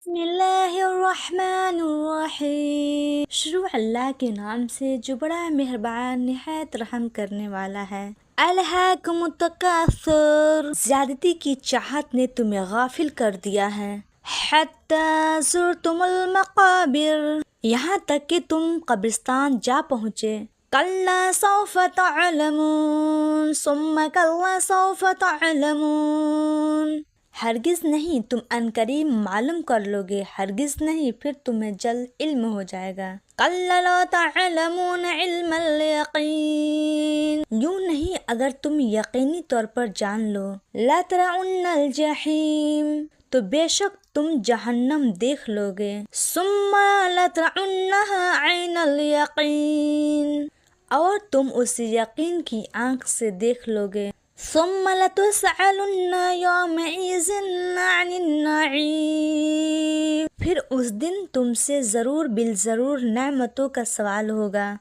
بسم اللہ الرحمن الرحیم، شروع اللہ کے نام سے جو بڑا مہربان نہایت رحم کرنے والا ہے۔ الہاکم التکاثر، زیادتی کی چاہت نے تمہیں غافل کر دیا ہے۔ حتی زرتم المقابر، یہاں تک کہ تم قبرستان جا پہنچے۔ کلا سوف تعلمون ثم کلا سوف تعلمون، ہرگز نہیں، تم عنقریب معلوم کر لو گے، ہرگز نہیں، پھر تمہیں جلد علم ہو جائے گا۔ کلا لا تعلمون علم الیقین، یوں نہیں اگر تم یقینی طور پر جان لو۔ لا ترون الجحیم، تو بے شک تم جہنم دیکھ لو گے۔ ثم لترونها عین الیقین، اور تم اس یقین کی آنکھ سے دیکھ لو گے۔ ثم لتسألن یومئذ عن النعیم، پھر اس دن تم سے ضرور بالضرور نعمتوں کا سوال ہوگا۔